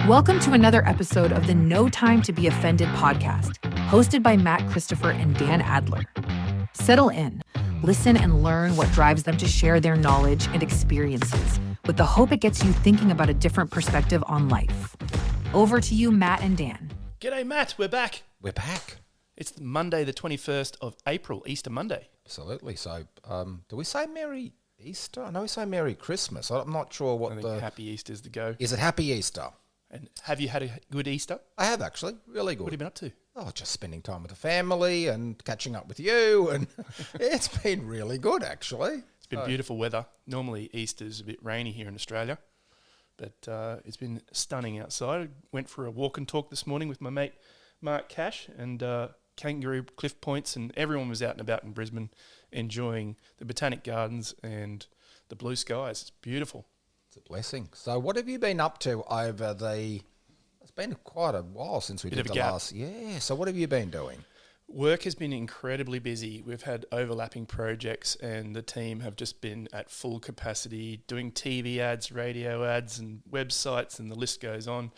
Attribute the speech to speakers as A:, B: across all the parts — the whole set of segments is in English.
A: Welcome to another episode of the No Time to Be Offended podcast, hosted by Matt Christopher and Dan Adler. Settle in, listen, and learn what drives them to share their knowledge and experiences, with the hope it gets you thinking about a different perspective on life. Over to you, Matt and Dan.
B: G'day, Matt. We're back.
C: We're back.
B: It's Monday, the 21st of April, Easter Monday.
C: Absolutely. So, do we say Merry Easter? I know we say Merry Christmas. I'm not sure what
B: I think Happy Easter's the go.
C: Is it Happy Easter?
B: And have you had a good Easter?
C: I have, actually. Really good.
B: What have you been up to?
C: Oh, just spending time with the family and catching up with you. And it's been really good, actually.
B: It's been beautiful weather. Normally, Easter's a bit rainy here in Australia. But it's been stunning outside. I went for a walk and talk this morning with my mate Mark Cash and Kangaroo Cliff Points, and everyone was out and about in Brisbane enjoying the Botanic Gardens and the blue skies. It's beautiful.
C: It's a blessing. So what have you been up to over it's been quite a while since we did the last. Yeah, so what have you been doing?
B: Work has been incredibly busy. We've had overlapping projects and the team have just been at full capacity doing TV ads, radio ads and websites, and the list goes on,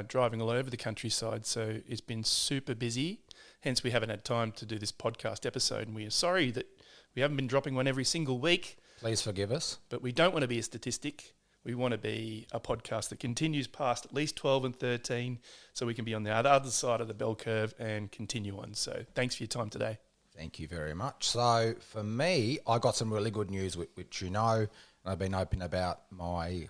B: driving all over the countryside. So it's been super busy. Hence we haven't had time to do this podcast episode, and we are sorry that we haven't been dropping one every single week.
C: Please forgive us.
B: But we don't want to be a statistic. We want to be a podcast that continues past at least 12 and 13 so we can be on the other side of the bell curve and continue on. So thanks for your time today.
C: Thank you very much. So for me, I got some really good news, which you know, and I've been open about my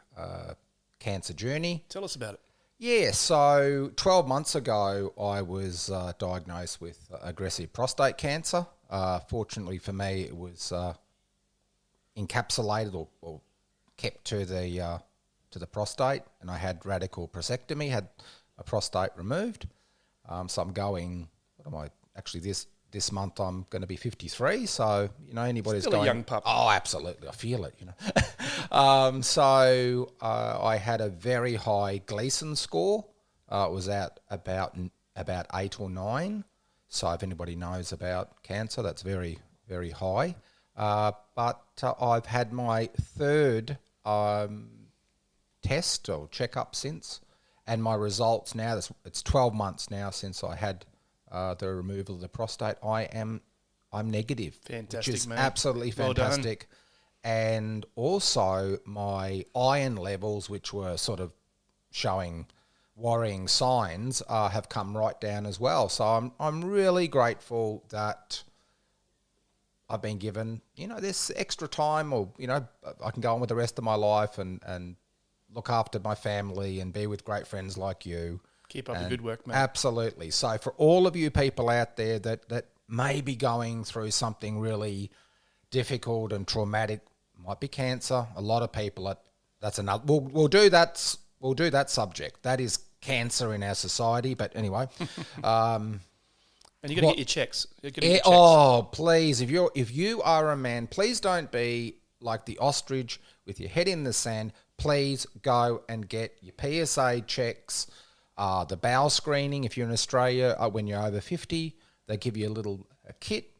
C: cancer journey.
B: Tell us about it.
C: Yeah, so 12 months ago, I was diagnosed with aggressive prostate cancer. Fortunately for me, it was encapsulated or kept to the prostate, and I had radical prostatectomy, had a prostate removed. So I'm going. What am I actually this month? I'm going to be 53. So anybody's
B: still
C: going.
B: A young pup.
C: Oh, absolutely, I feel it. So I had a very high Gleason score. It was at about 8 or 9. So if anybody knows about cancer, that's very, very high. But I've had my third test or checkup since, and my results now, it's 12 months now since I had the removal of the prostate. I'm negative.
B: Fantastic,
C: which is
B: mate.
C: Absolutely fantastic.
B: Well done.
C: And also my iron levels, which were sort of showing worrying signs, have come right down as well. So I'm really grateful that I've been given, this extra time, or, I can go on with the rest of my life and look after my family and be with great friends like you.
B: Keep up the good work, mate.
C: Absolutely. So for all of you people out there that may be going through something really difficult and traumatic, might be cancer. A lot of people, that's another, we'll do that subject. That is cancer in our society. But anyway,
B: and you got to get your checks.
C: Oh, please! If you are a man, please don't be like the ostrich with your head in the sand. Please go and get your PSA checks, the bowel screening. If you're in Australia, when you're over 50, they give you a little kit,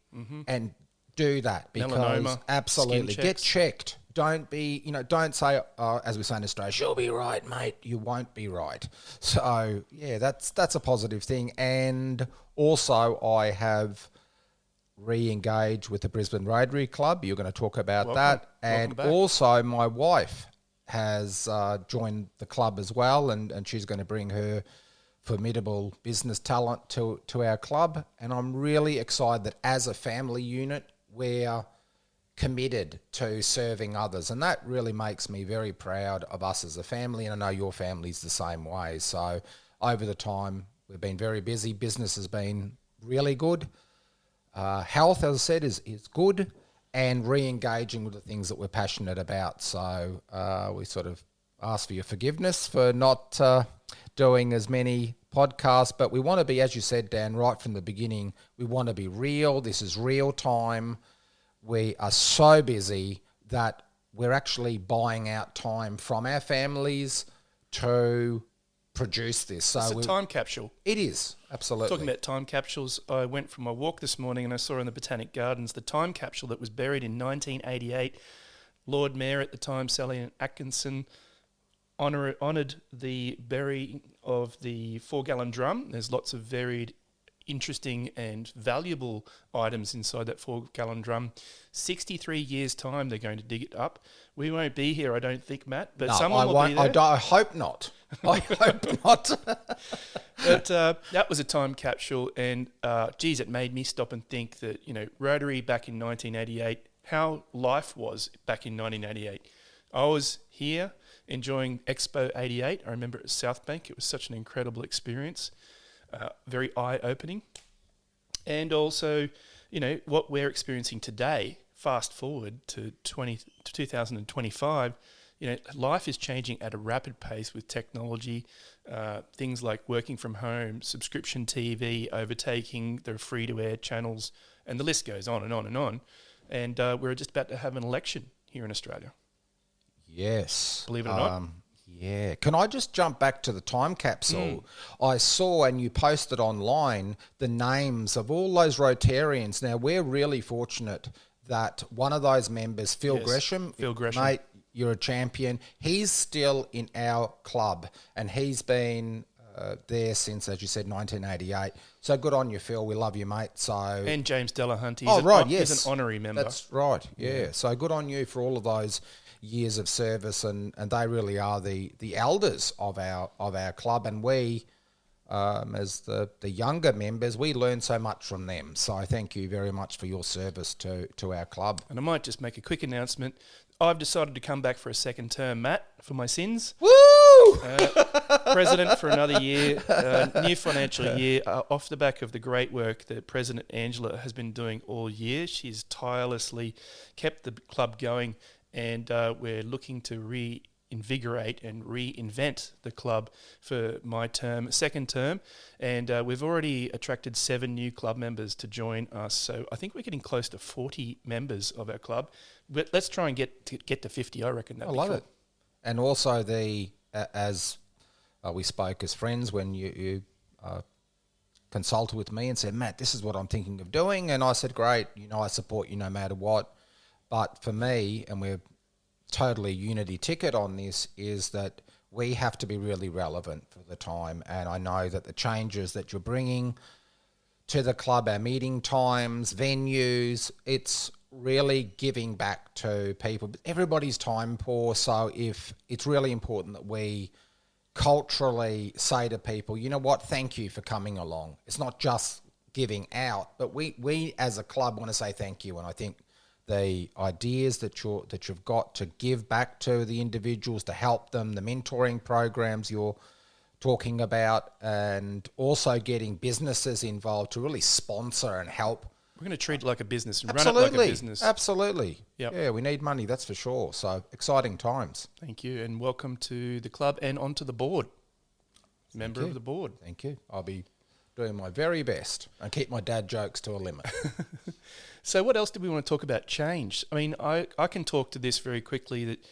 C: and do that because
B: melanoma,
C: absolutely
B: skin
C: get
B: checks.
C: checked. Don't be, don't say, as we say in Australia, she'll be right, mate. You won't be right. So yeah, that's a positive thing. And also, I have re-engaged with the Brisbane Rotary Club. You're going to talk about that. And also, my wife has joined the club as well, and she's going to bring her formidable business talent to our club. And I'm really excited that as a family unit, we're committed to serving others, and that really makes me very proud of us as a family, and I know your family's the same way. So over the time, we've been very busy. Business has been really good. Health, as I said, is good, and re-engaging with the things that we're passionate about. So we sort of ask for your forgiveness for not doing as many podcasts, but we want to be, as you said, Dan, right from the beginning, we want to be real. This is real time. We are so busy that we're actually buying out time from our families to produce this. So
B: it's a time capsule.
C: It is, absolutely.
B: Talking about time capsules, I went for my walk this morning and I saw in the Botanic Gardens the time capsule that was buried in 1988. Lord Mayor at the time, Sally Atkinson, honoured the burying of the 4-gallon drum. There's lots of varied, interesting and valuable items inside that 4-gallon drum. 63 years' time, they're going to dig it up. We won't be here, I don't think, Matt, but
C: No,
B: someone will be there.
C: I hope not. I hope not.
B: But that was a time capsule, and geez, it made me stop and think that, Rotary back in 1988, how life was back in 1988. I was here enjoying Expo 88. I remember at South Bank. It was such an incredible experience, very eye-opening. And also, what we're experiencing today, fast forward to 2025, life is changing at a rapid pace with technology, things like working from home, subscription TV, overtaking the free-to-air channels, and the list goes on and on and on. And we're just about to have an election here in Australia.
C: Yes.
B: Believe it or not.
C: Yeah. Can I just jump back to the time capsule? I saw, and you posted online, the names of all those Rotarians. Now, we're really fortunate that one of those members, Phil Gresham, mate, you're a champion. He's still in our club, and he's been there since, as you said, 1988. So good on you, Phil. We love you, mate.
B: And James Delahunt.
C: He's
B: an honorary member.
C: That's right. Yeah. So good on you for all of those years of service, and they really are the elders of our club, and we, as the younger members, we learn so much from them. So I thank you very much for your service to our club.
B: And I might just make a quick announcement. I've decided to come back for a second term, Matt, for my sins.
C: Woo!
B: President for another year, new financial year, off the back of the great work that President Angela has been doing all year. She's tirelessly kept the club going, and we're looking to reinvigorate and reinvent the club for my second term. And we've already attracted 7 new club members to join us. So I think we're getting close to 40 members of our club. But let's try and get to 50, I reckon.
C: I love it. And also as we spoke as friends when you consulted with me and said, Matt, this is what I'm thinking of doing. And I said, great, I support you no matter what. But for me, and we're totally unity ticket on this, is that we have to be really relevant for the time. And I know that the changes that you're bringing to the club, our meeting times, venues, it's really giving back to people. Everybody's time poor, so if it's really important that we culturally say to people, you know what, thank you for coming along. It's not just giving out, but we as a club want to say thank you. And I think the ideas that you've got to give back to the individuals, to help them, the mentoring programs you're talking about, and also getting businesses involved to really sponsor and help.
B: We're going to treat it like a business and run it like a business.
C: Absolutely.
B: Yep.
C: Yeah, we need money, that's for sure. So exciting times.
B: Thank you, and welcome to the club and onto the board. Member of the board.
C: Thank you. I'll be doing my very best and keep my dad jokes to a limit.
B: So what else do we want to talk about? Change. I mean, I can talk to this very quickly that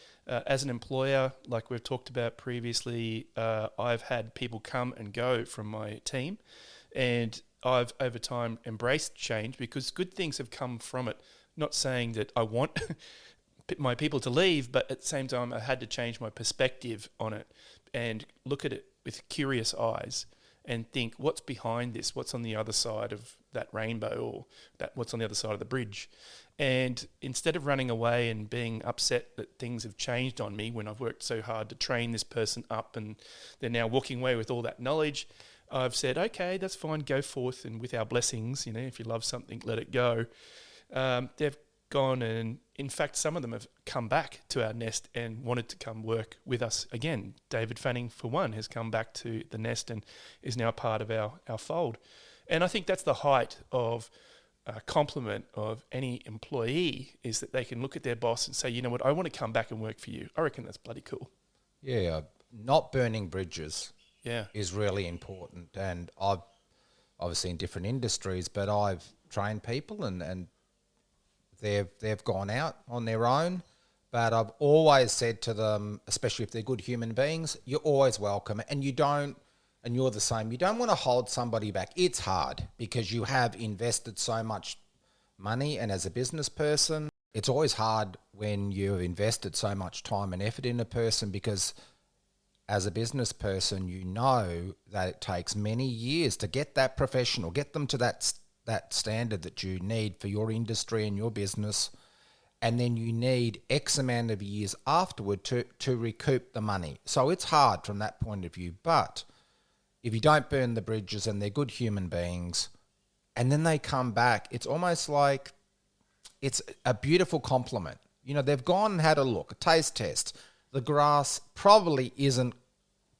B: as an employer, like we've talked about previously, I've had people come and go from my team, and I've over time embraced change because good things have come from it. Not saying that I want my people to leave, but at the same time I had to change my perspective on it and look at it with curious eyes and think, what's behind this? What's on the other side of that rainbow, or what's on the other side of the bridge? And instead of running away and being upset that things have changed on me when I've worked so hard to train this person up and they're now walking away with all that knowledge, I've said, okay, that's fine, go forth, and with our blessings, if you love something, let it go. They've gone, and in fact, some of them have come back to our nest and wanted to come work with us again. David Fanning, for one, has come back to the nest and is now part of our fold. And I think that's the height of compliment of any employee, is that they can look at their boss and say, you know what, I want to come back and work for you. I reckon that's bloody cool.
C: Yeah, not burning bridges.
B: Yeah,
C: is really important. And I've obviously in different industries, but I've trained people and they've gone out on their own. But I've always said to them, especially if they're good human beings, you're always welcome. And you're the same. You don't want to hold somebody back. It's hard because you have invested so much money, and as a business person, it's always hard when you've invested so much time and effort in a person, because as a business person, you know that it takes many years to get that professional, get them to that standard that you need for your industry and your business. And then you need X amount of years afterward to recoup the money. So it's hard from that point of view. But if you don't burn the bridges and they're good human beings, and then they come back, it's almost like it's a beautiful compliment. You know, they've gone and had a look, a taste test. The grass probably isn't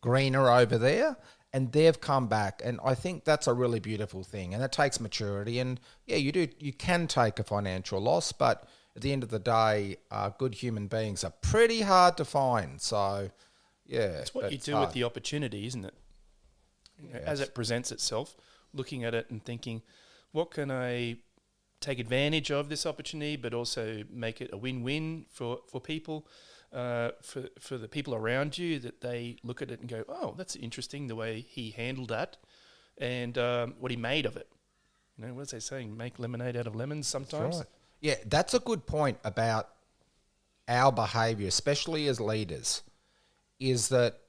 C: greener over there, and they've come back. And I think that's a really beautiful thing. And it takes maturity. And yeah, you can take a financial loss, but at the end of the day, good human beings are pretty hard to find. So, yeah.
B: It's what you do with the opportunity, isn't it?
C: Yes.
B: As it presents itself, looking at it and thinking, what can I take advantage of this opportunity, but also make it a win-win for people, for the people around you, that they look at it and go, oh, that's interesting, the way he handled that and what he made of it. You know, what's they saying? Make lemonade out of lemons sometimes.
C: That's right. Yeah, that's a good point about our behaviour, especially as leaders, is that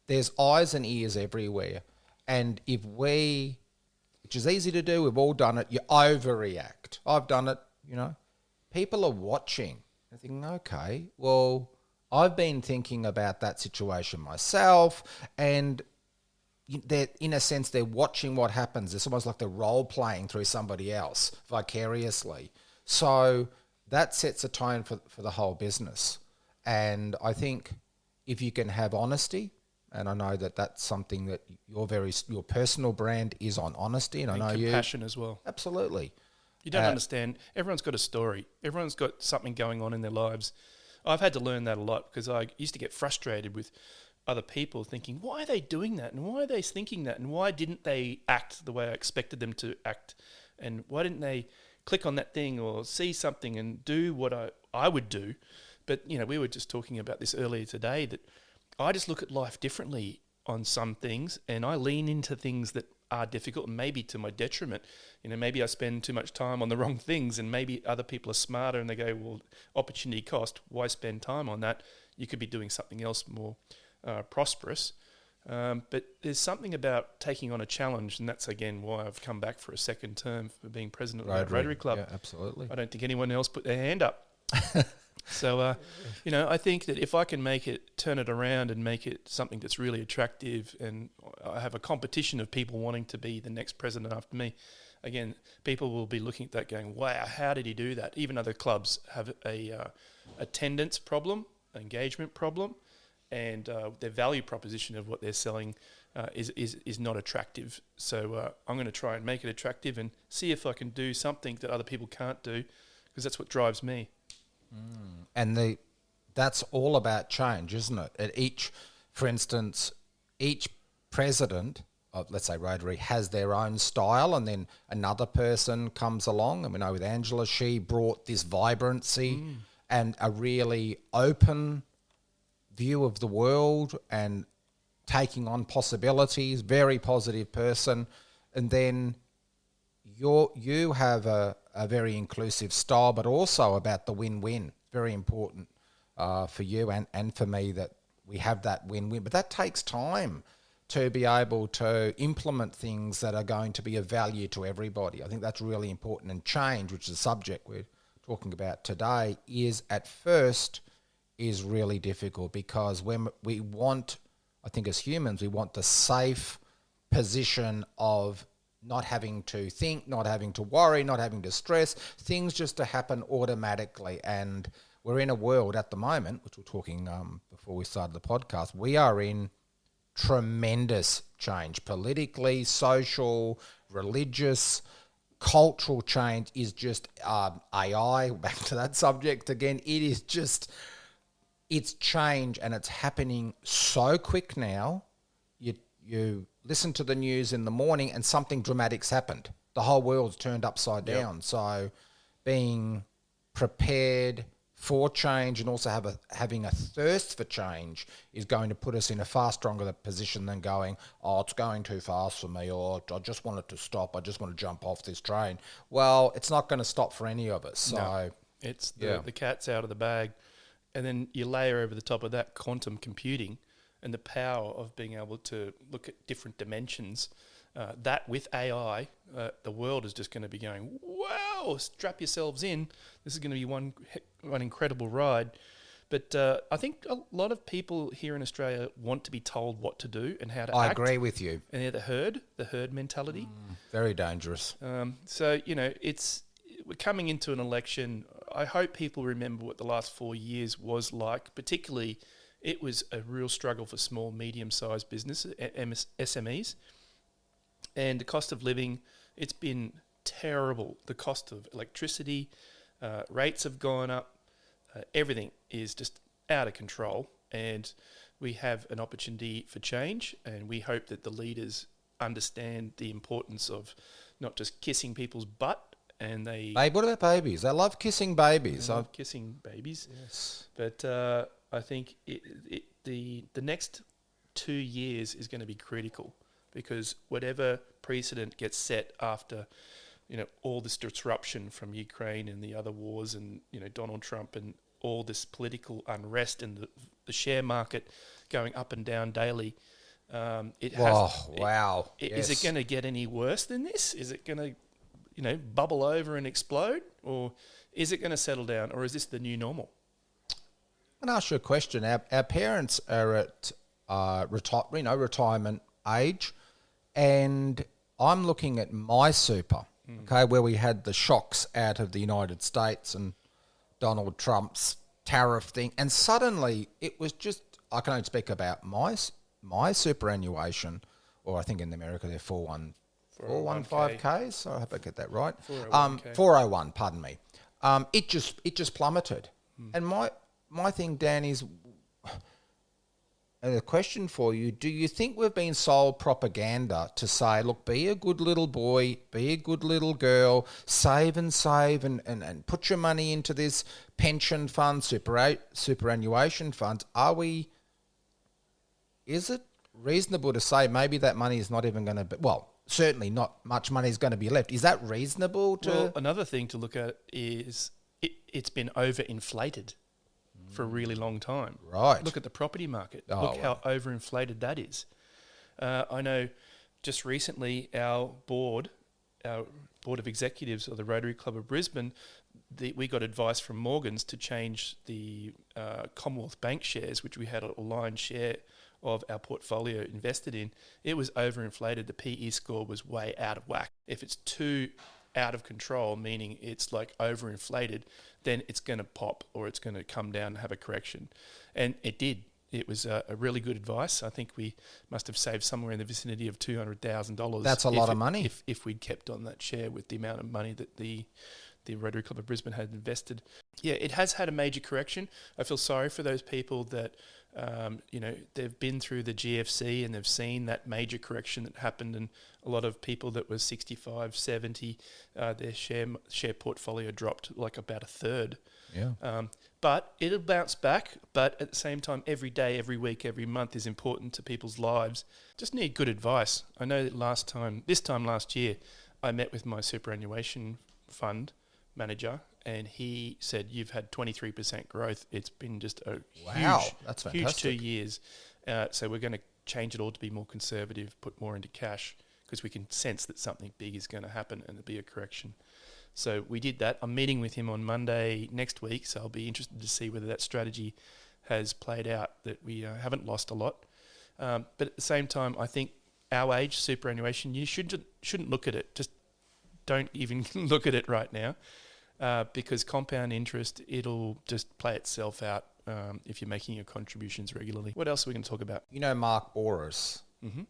C: there's eyes and ears everywhere. And if we, which is easy to do, we've all done it, you overreact. I've done it, you know. People are watching and thinking, okay, well, I've been thinking about that situation myself, and they're, in a sense, they're watching what happens. It's almost like they're role-playing through somebody else vicariously. So that sets a tone for the whole business. And I think if you can have honesty, and I know that that's something that your personal brand is on honesty, and I know
B: compassion as well.
C: Absolutely.
B: You don't understand. Everyone's got a story. Everyone's got something going on in their lives. I've had to learn that a lot because I used to get frustrated with other people thinking, why are they doing that? And why are they thinking that? And why didn't they act the way I expected them to act? And why didn't they click on that thing or see something and do what I would do? But, you know, we were just talking about this earlier today, that I just look at life differently on some things, and I lean into things that are difficult and maybe to my detriment. You know, maybe I spend too much time on the wrong things, and maybe other people are smarter and they go, well, opportunity cost, why spend time on that? You could be doing something else more prosperous. But there's something about taking on a challenge, and that's, again, why I've come back for a second term for being president of the Rotary Club.
C: Yeah, absolutely.
B: I don't think anyone else put their hand up. So, you know, I think that if I can turn it around and make it something that's really attractive, and I have a competition of people wanting to be the next president after me, again, people will be looking at that going, wow, how did he do that? Even other clubs have a attendance problem, engagement problem, and their value proposition of what they're selling is not attractive. So I'm going to try and make it attractive and see if I can do something that other people can't do, because that's what drives me.
C: And that's all about change, isn't it? For instance, each president of, let's say, Rotary has their own style, and then another person comes along. And we know with Angela, she brought this vibrancy and a really open view of the world and taking on possibilities, very positive person. And then you have a very inclusive style, but also about the win-win. Very important for you and for me that we have that win-win. But that takes time to be able to implement things that are going to be of value to everybody. I think that's really important. And change, which is the subject we're talking about today, is at first is really difficult, because when we want, I think as humans, we want the safe position of not having to think, not having to worry, not having to stress, things just to happen automatically. And we're in a world at the moment, which we're talking before we started the podcast, we are in tremendous change, politically, social, religious, cultural change is just AI, back to that subject again, it is just, it's change, and it's happening so quick now. You listen to the news in the morning and something dramatic's happened. The whole world's turned upside down. So being prepared for change and also having a thirst for change is going to put us in a far stronger position than going, oh, it's going too fast for me, or I just want it to stop, I just want to jump off this train. Well, it's not going to stop for any of us. So
B: no, it's the cat's out of the bag. And then you layer over the top of that quantum computing, and the power of being able to look at different dimensions. That with AI, the world is just going to be going, wow, strap yourselves in. This is going to be one incredible ride. But I think a lot of people here in Australia want to be told what to do and how to act.
C: I agree with you.
B: And they're the herd mentality.
C: Very dangerous.
B: So, we're coming into an election. I hope people remember what the last 4 years was like. Particularly, it was a real struggle for small, medium-sized businesses, SMEs. And the cost of living, it's been terrible. The cost of electricity, rates have gone up. Everything is just out of control. And we have an opportunity for change. And we hope that the leaders understand the importance of not just kissing people's butt. And
C: Babe, what about babies? They love kissing babies.
B: Love kissing babies.
C: Yes.
B: But I think the next 2 years is going to be critical. Because whatever precedent gets set after, all this disruption from Ukraine and the other wars and, Donald Trump and all this political unrest and the share market going up and down daily,
C: Wow.
B: Is it going to get any worse than this? Is it going to, bubble over and explode? Or is it going to settle down? Or is this the new normal?
C: I'm going to ask you a question. Our parents are at retirement age. And I'm looking at my super, okay, where we had the shocks out of the United States and Donald Trump's tariff thing. And suddenly it was just, I can only speak about my superannuation, or I think in America they're 415Ks. I hope I get that right. 401, pardon me. It just plummeted. And my thing, Dan, is... And the question for you, do you think we've been sold propaganda to say, look, be a good little boy, be a good little girl, save and put your money into this pension fund, superannuation funds? Is it reasonable to say maybe that money is not even going to be, well, certainly not much money is going to be left. Is that reasonable to...
B: Well, another thing to look at is it's been overinflated for a really long time.
C: Right.
B: Look at the property market. Look how overinflated that is. I know just recently our board of executives of the Rotary Club of Brisbane, we got advice from Morgans to change the Commonwealth Bank shares, which we had a lion's share of our portfolio invested in. It was overinflated. The PE score was way out of whack. If it's too out of control, meaning it's like overinflated, then it's going to pop or it's going to come down and have a correction. And it did. It was a really good advice. I think we must have saved somewhere in the vicinity of $200,000.
C: That's a lot of money.
B: If we'd kept on that share with the amount of money that the Rotary Club of Brisbane had invested. Yeah, it has had a major correction. I feel sorry for those people that, they've been through the GFC and they've seen that major correction that happened, and a lot of people that were 65, 70, their share portfolio dropped like about a third.
C: Yeah.
B: But it'll bounce back. But at the same time, every day, every week, every month is important to people's lives. Just need good advice. I know that this time last year, I met with my superannuation fund manager, and he said, you've had 23% growth. It's been just a
C: that's
B: huge 2
C: fantastic.
B: years. So we're going to change it all to be more conservative, put more into cash, because we can sense that something big is going to happen and there'll be a correction. So we did that. I'm meeting with him on Monday next week, so I'll be interested to see whether that strategy has played out, that we haven't lost a lot. But at the same time, I think our age, superannuation, you shouldn't look at it. Just don't even look at it right now. Because compound interest, it'll just play itself out if you're making your contributions regularly. What else are we going to talk about?
C: You know Mark Boris,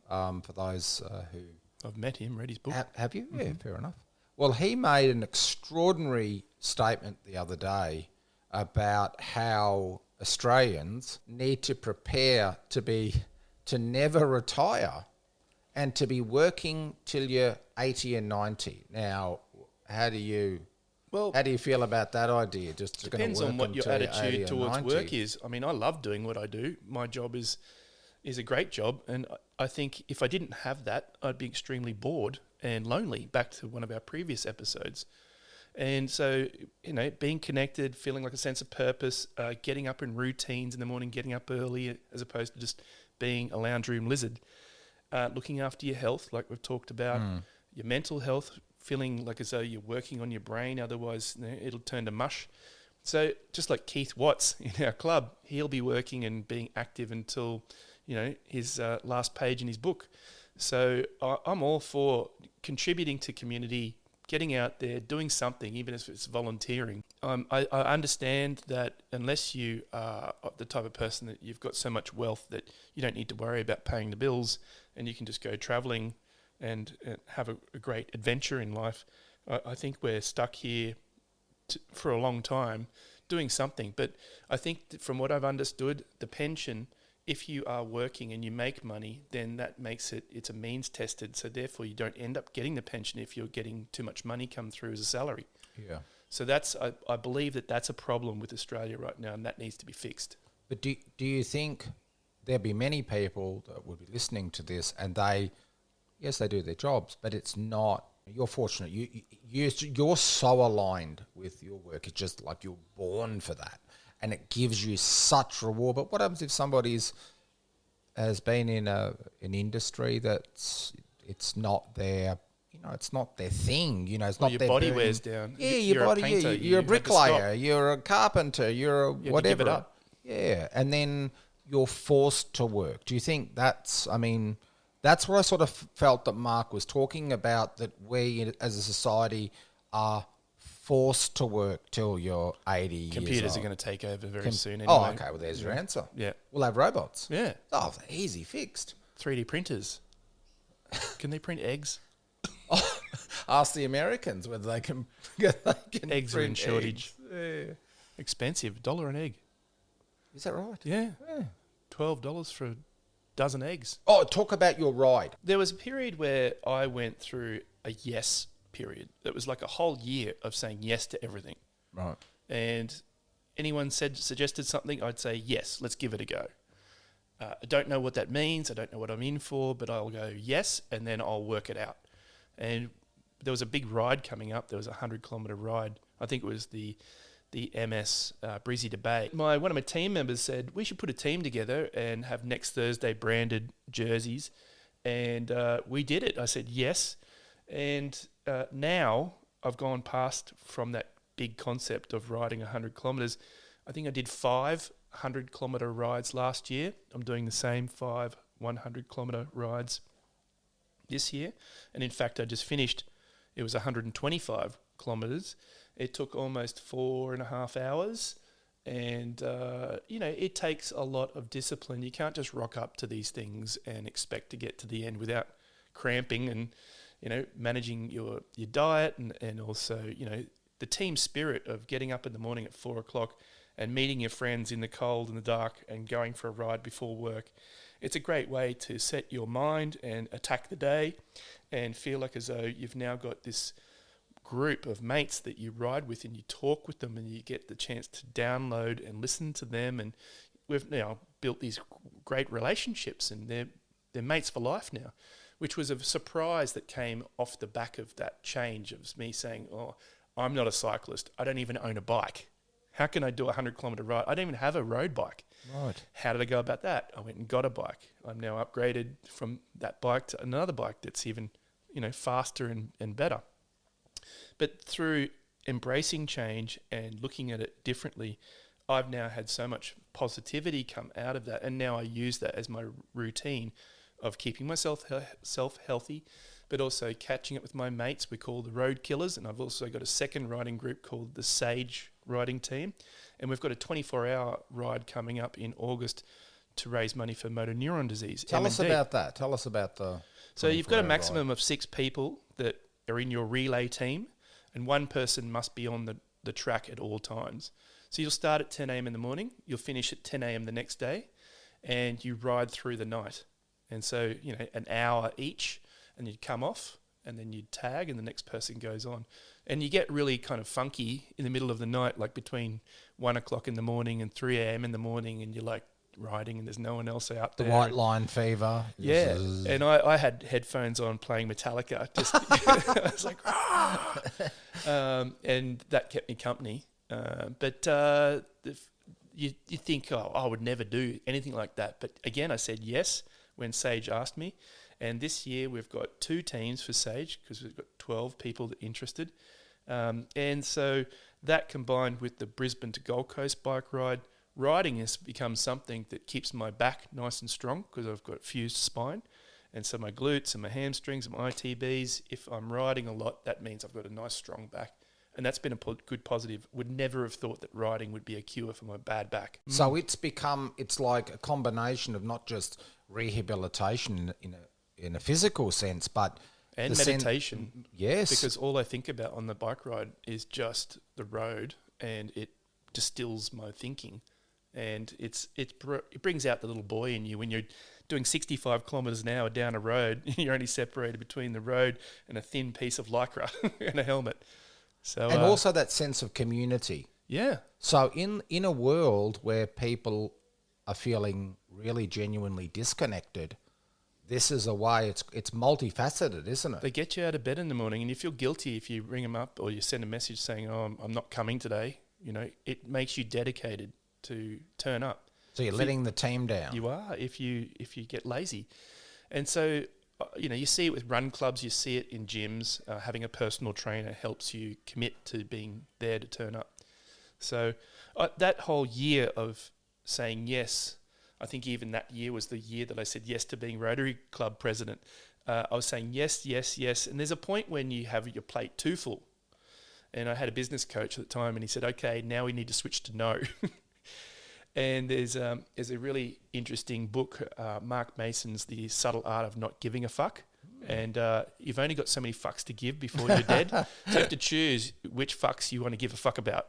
C: for those who...
B: I've met him, read his book.
C: Have you? Yeah, fair enough. Well, he made an extraordinary statement the other day about how Australians need to prepare to never retire and to be working till you're 80 and 90. Now, how do you feel about that idea? Just
B: depends on what your attitude towards work is. I mean, I love doing what I do. My job is a great job, and I think if I didn't have that, I'd be extremely bored and lonely, back to one of our previous episodes. And so, being connected, feeling like a sense of purpose, getting up in routines in the morning, getting up early as opposed to just being a lounge room lizard. Looking after your health, like we've talked about, your mental health, feeling like as though you're working on your brain, otherwise it'll turn to mush. So just like Keith Watts in our club, he'll be working and being active until, his last page in his book. So I'm all for contributing to community, getting out there, doing something, even if it's volunteering. I understand that unless you are the type of person that you've got so much wealth that you don't need to worry about paying the bills and you can just go travelling and have a great adventure in life, I think we're stuck here for a long time doing something. But I think that from what I've understood, the pension, if you are working and you make money, then that makes it's a means tested. So therefore you don't end up getting the pension if you're getting too much money come through as a salary.
C: Yeah.
B: So I believe that's a problem with Australia right now, and that needs to be fixed.
C: But do you think there'll be many people that would be listening to this and they do their jobs, but it's not, you're fortunate. You're so aligned with your work. It's just like you're born for that. And it gives you such reward. But what happens if somebody has been in an industry it's not their, it's not their thing. It's not
B: your
C: their
B: body
C: boom.
B: wears down.
C: Yeah,
B: you're a painter.
C: You're a bricklayer. You're a carpenter. You're a
B: You
C: whatever.
B: have to give it up.
C: Yeah, and then you're forced to work. Do you think that's what I sort of felt that Mark was talking about, that we as a society are forced to work till you're 80 years old.
B: Computers are going to take over very soon anyway.
C: Oh, okay. Well, there's your answer.
B: Yeah.
C: We'll have robots.
B: Yeah.
C: Oh, easy fixed.
B: 3D printers. Can they print eggs?
C: Ask the Americans whether they can
B: Eggs are in
C: print
B: shortage.
C: eggs. Yeah.
B: Expensive. $1 an egg.
C: Is that right?
B: Yeah. $12 for a dozen eggs.
C: Oh, talk about your ride.
B: There was a period where I went through a yes period. It was like a whole year of saying yes to everything.
C: Right.
B: And anyone suggested something, I'd say, yes, let's give it a go. I don't know what that means. I don't know what I'm in for, but I'll go yes, and then I'll work it out. And there was a big ride coming up. There was a 100-kilometre ride. I think it was the MS Breezy to Bay. One of my team members said, we should put a team together and have next Thursday branded jerseys. And we did it. I said yes. And now I've gone past from that big concept of riding 100 kilometres. I think I did 5 100-kilometre rides last year. I'm doing the same 5 100-kilometre rides this year. And in fact, I just finished, it was 125 kilometres. It took almost 4.5 hours. And, it takes a lot of discipline. You can't just rock up to these things and expect to get to the end without cramping and, managing your diet and also, the team spirit of getting up in the morning at 4 o'clock and meeting your friends in the cold and the dark and going for a ride before work. It's a great way to set your mind and attack the day and feel like as though you've now got this group of mates that you ride with and you talk with them and you get the chance to download and listen to them. And we've now built these great relationships and they're mates for life now, which was a surprise that came off the back of that change of me saying, oh, I'm not a cyclist. I don't even own a bike. How can I do a 100-kilometre ride? I don't even have a road bike.
C: Right.
B: How did I go about that? I went and got a bike. I'm now upgraded from that bike to another bike that's even, faster and better. But through embracing change and looking at it differently, I've now had so much positivity come out of that. And now I use that as my routine of keeping myself healthy, but also catching up with my mates. We call the Road Killers. And I've also got a second riding group called the Sage Riding Team. And we've got a 24-hour ride coming up in August to raise money for motor neuron disease.
C: Tell us
B: MND.
C: about that. Tell us about the...
B: So you've got a maximum of 6 people that are in your relay team, and one person must be on the track at all times. So you'll start at 10 a.m. in the morning, you'll finish at 10 a.m. the next day, and you ride through the night. And so, an hour each, and you'd come off, and then you'd tag, and the next person goes on. And you get really kind of funky in the middle of the night, like between 1 o'clock in the morning and 3 a.m. in the morning, and you're like riding and there's no one else out there.
C: The white line fever.
B: Yeah. And I had headphones on playing Metallica. Just I was like, and that kept me company. But you think, oh, I would never do anything like that. But again, I said yes when Sage asked me. And this year we've got 2 teams for Sage because we've got 12 people that are interested. And so that combined with the Brisbane to Gold Coast bike ride, riding has become something that keeps my back nice and strong because I've got fused spine. And so my glutes and my hamstrings and my ITBs, if I'm riding a lot, that means I've got a nice strong back. And that's been a good positive. Would never have thought that riding would be a cure for my bad back.
C: So it's like a combination of not just rehabilitation in a physical sense, but
B: and meditation.
C: Yes.
B: Because all I think about on the bike ride is just the road, and it distills my thinking. And it brings out the little boy in you when you're doing 65 kilometres an hour down a road. You're only separated between the road and a thin piece of lycra and a helmet. So,
C: and also that sense of community.
B: Yeah.
C: So in a world where people are feeling really genuinely disconnected, this is a way, it's multifaceted, isn't it?
B: They get you out of bed in the morning, and you feel guilty if you ring them up or you send a message saying, oh, I'm not coming today. It makes you dedicated to turn up.
C: So you're letting the team down.
B: You are if you get lazy. And so, you see it with run clubs, you see it in gyms. Having a personal trainer helps you commit to being there to turn up. So that whole year of saying yes, I think even that year was the year that I said yes to being Rotary Club president. I was saying yes, yes, yes. And there's a point when you have your plate too full. And I had a business coach at the time, and he said, okay, now we need to switch to no. And there's a really interesting book, Mark Mason's The Subtle Art of Not Giving a Fuck. And you've only got so many fucks to give before you're dead. So you have to choose which fucks you want to give a fuck about.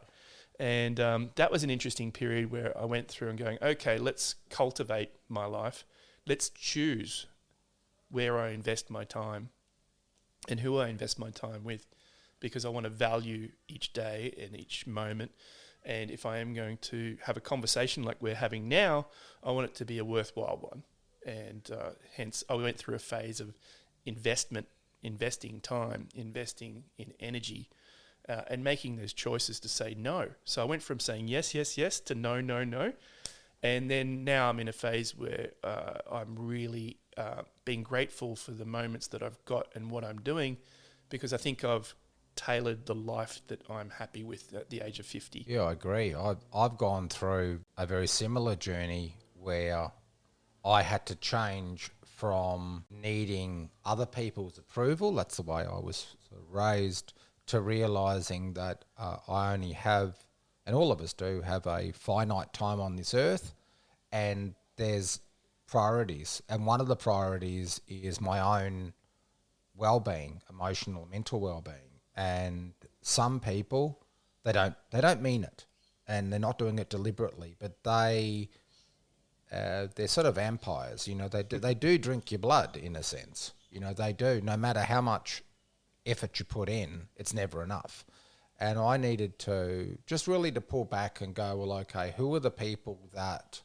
B: And that was an interesting period where I went through and going, okay, let's cultivate my life. Let's choose where I invest my time and who I invest my time with, because I want to value each day and each moment. And if I am going to have a conversation like we're having now, I want it to be a worthwhile one. And hence I went through a phase of investing time, investing in energy, and making those choices to say no. So I went from saying yes, yes, yes to no, no, no. And then now I'm in a phase where I'm really being grateful for the moments that I've got and what I'm doing, because I think I've tailored the life that I'm happy with at the age of 50.
C: Yeah, I agree. I've gone through a very similar journey where I had to change from needing other people's approval, that's the way I was sort of raised, to realising that I only have, and all of us do, have a finite time on this earth, and there's priorities. And one of the priorities is my own well-being, emotional, mental well-being. And some people, they don't mean it, and they're not doing it deliberately, but they're sort of vampires. They do drink your blood in a sense. They do. No matter how much effort you put in, it's never enough. And I needed to just really to pull back and go, well, okay, who are the people that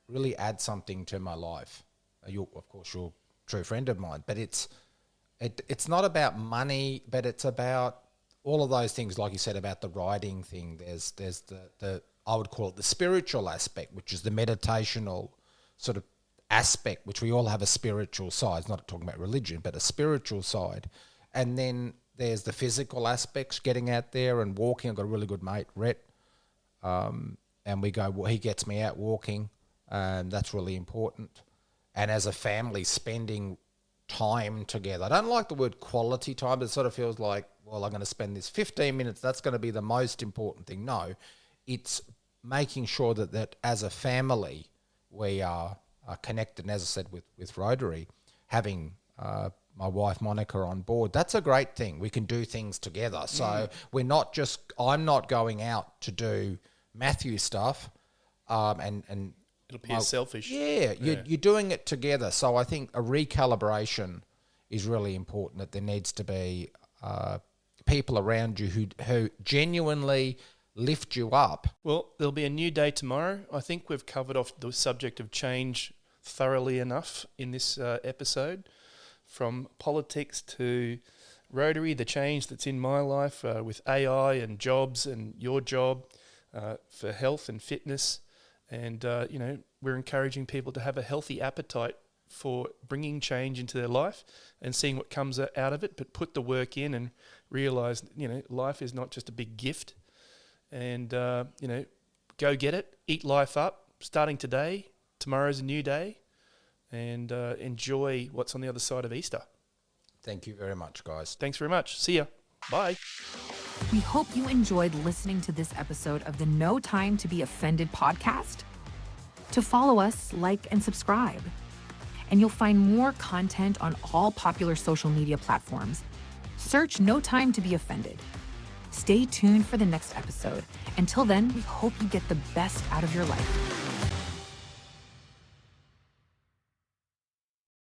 C: really add something to my life? Of course, you're a true friend of mine, but it's not about money, but it's about all of those things, like you said, about the riding thing. There's the I would call it the spiritual aspect, which is the meditational sort of aspect, which we all have a spiritual side. It's not talking about religion, but a spiritual side. And then there's the physical aspects, getting out there and walking. I've got a really good mate, Rhett, and he gets me out walking, and that's really important. And as a family, spending time together. I don't like the word quality time, but it sort of feels like, well, I'm going to spend this 15 minutes, that's going to be the most important thing. No, it's making sure that as a family we are connected. And as I said with Rotary, having my wife Monica on board, that's a great thing. We can do things together. So I'm not going out to do Matthew stuff and
B: it'll appear selfish.
C: Yeah, you're doing it together. So I think a recalibration is really important, that there needs to be people around you who genuinely lift you up.
B: Well, there'll be a new day tomorrow. I think we've covered off the subject of change thoroughly enough in this episode, from politics to Rotary, the change that's in my life with AI and jobs and your job. for health and fitness. And, we're encouraging people to have a healthy appetite for bringing change into their life and seeing what comes out of it, but put the work in and realise, life is not just a big gift. And, go get it, eat life up, starting today. Tomorrow's a new day, and enjoy what's on the other side of Easter.
C: Thank you very much, guys.
B: Thanks very much. See ya. Bye.
A: We hope you enjoyed listening to this episode of the No Time to Be Offended podcast. To follow us, like, and subscribe. And you'll find more content on all popular social media platforms. Search No Time to Be Offended. Stay tuned for the next episode. Until then, we hope you get the best out of your life.